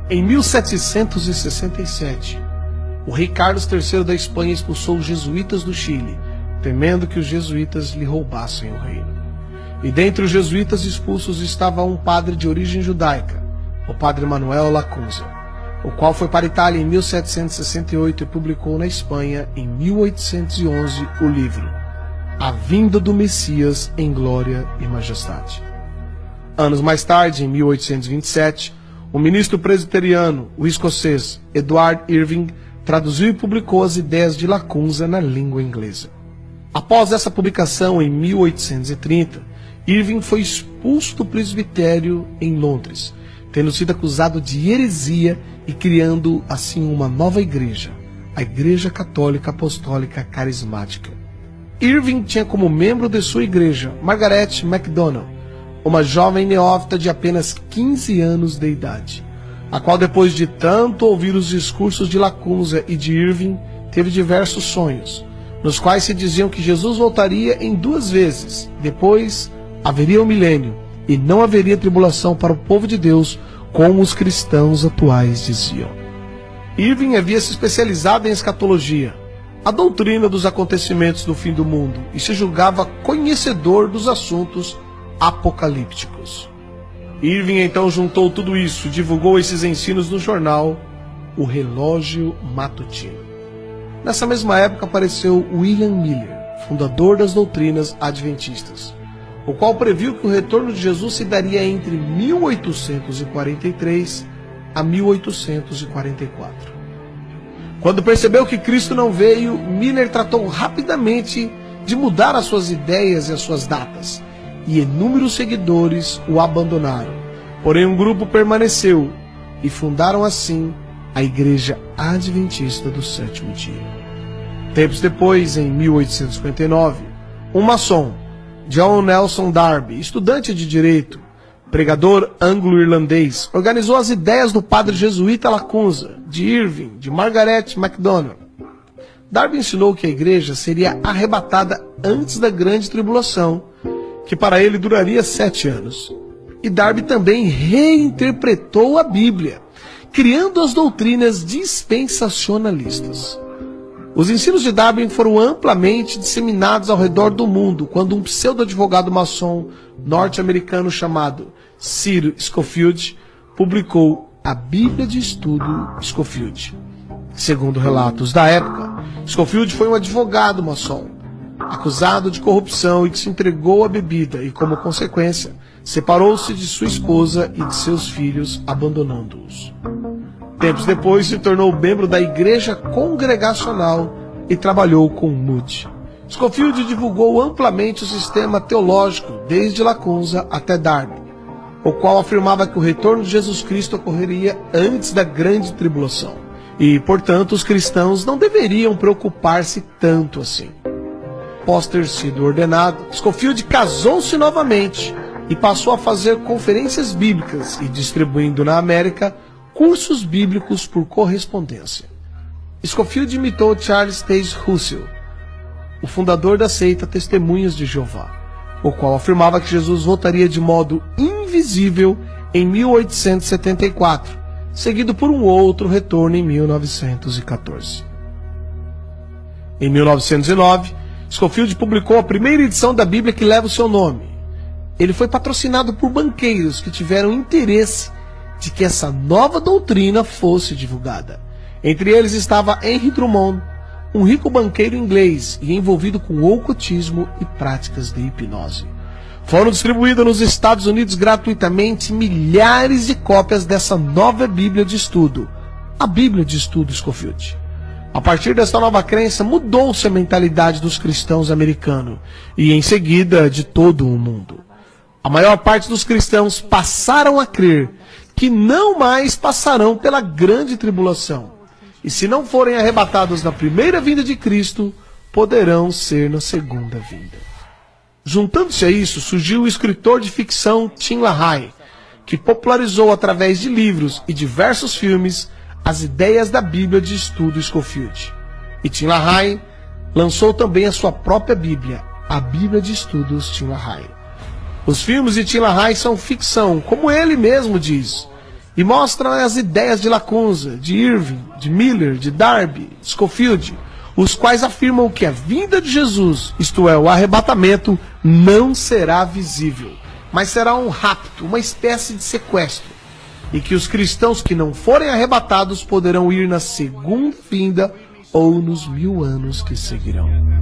Em 1767, o rei Carlos III da Espanha expulsou os jesuítas do Chile, temendo que os jesuítas lhe roubassem o reino. E dentre os jesuítas expulsos estava um padre de origem judaica, o padre Manuel Lacunza, o qual foi para a Itália em 1768 e publicou na Espanha, em 1811, o livro A Vinda do Messias em Glória e Majestade. Anos mais tarde, em 1827, o ministro presbiteriano, o escocês Edward Irving, traduziu e publicou as ideias de Lacunza na língua inglesa. Após essa publicação, em 1830, Irving foi expulso do presbitério em Londres, tendo sido acusado de heresia e criando assim uma nova igreja, a Igreja Católica Apostólica Carismática. Irving tinha como membro de sua igreja Margaret MacDonald, uma jovem neófita de apenas 15 anos de idade, a qual, depois de tanto ouvir os discursos de Lacunza e de Irving, teve diversos sonhos, nos quais se diziam que Jesus voltaria em 2 vezes, depois haveria um milênio e não haveria tribulação para o povo de Deus, como os cristãos atuais diziam. Irving havia se especializado em escatologia, a doutrina dos acontecimentos do fim do mundo, e se julgava conhecedor dos assuntos apocalípticos. Irving então juntou tudo isso e divulgou esses ensinos no jornal O Relógio Matutino. Nessa mesma época apareceu William Miller, fundador das doutrinas adventistas, o qual previu que o retorno de Jesus se daria entre 1843 a 1844. Quando percebeu que Cristo não veio, Miller tratou rapidamente de mudar as suas ideias e as suas datas, e inúmeros seguidores o abandonaram. Porém, um grupo permaneceu e fundaram assim a Igreja Adventista do Sétimo Dia. Tempos depois, em 1859, um maçom, John Nelson Darby, estudante de direito, pregador anglo-irlandês, organizou as ideias do padre jesuíta Lacunza, de Irving, de Margaret MacDonald. Darby ensinou que a igreja seria arrebatada antes da grande tribulação, que para ele duraria 7 anos. E Darby também reinterpretou a Bíblia, criando as doutrinas dispensacionalistas. Os ensinos de Darby foram amplamente disseminados ao redor do mundo quando um pseudo-advogado maçom norte-americano chamado Cyril Scofield publicou a Bíblia de Estudo Scofield. Segundo relatos da época, Scofield foi um advogado maçom, acusado de corrupção e que se entregou à bebida e, como consequência, separou-se de sua esposa e de seus filhos, abandonando-os. Tempos depois, se tornou membro da Igreja Congregacional e trabalhou com Moody. Scofield divulgou amplamente o sistema teológico, desde Lacunza até Darby, o qual afirmava que o retorno de Jesus Cristo ocorreria antes da grande tribulação, e, portanto, os cristãos não deveriam preocupar-se tanto assim. Após ter sido ordenado, Scofield casou-se novamente e passou a fazer conferências bíblicas e distribuindo na América cursos bíblicos por correspondência. Scofield imitou Charles Taze Russell, o fundador da seita Testemunhas de Jeová, o qual afirmava que Jesus voltaria de modo invisível em 1874, seguido por um outro retorno em 1914. Em 1909, Scofield publicou a primeira edição da Bíblia que leva o seu nome. Ele foi patrocinado por banqueiros que tiveram interesse de que essa nova doutrina fosse divulgada. Entre eles estava Henry Drummond, um rico banqueiro inglês e envolvido com ocultismo e práticas de hipnose. Foram distribuídas nos Estados Unidos gratuitamente milhares de cópias dessa nova Bíblia de estudo, a Bíblia de Estudo Scofield. A partir dessa nova crença, mudou-se a mentalidade dos cristãos americanos e, em seguida, de todo o mundo. A maior parte dos cristãos passaram a crer que não mais passarão pela grande tribulação, e se não forem arrebatados na primeira vinda de Cristo, poderão ser na segunda vinda. Juntando-se a isso, surgiu o escritor de ficção Tim LaHaye, que popularizou através de livros e diversos filmes as ideias da Bíblia de Estudo Scofield. E Tim LaHaye lançou também a sua própria Bíblia, a Bíblia de Estudos Tim LaHaye. Os filmes de Tim LaHaye são ficção, como ele mesmo diz, e mostram as ideias de Lacunza, de Irving, de Miller, de Darby, de Scofield, os quais afirmam que a vinda de Jesus, isto é, o arrebatamento, não será visível, mas será um rapto, uma espécie de sequestro, e que os cristãos que não forem arrebatados poderão ir na segunda vinda ou nos 1000 anos que seguirão.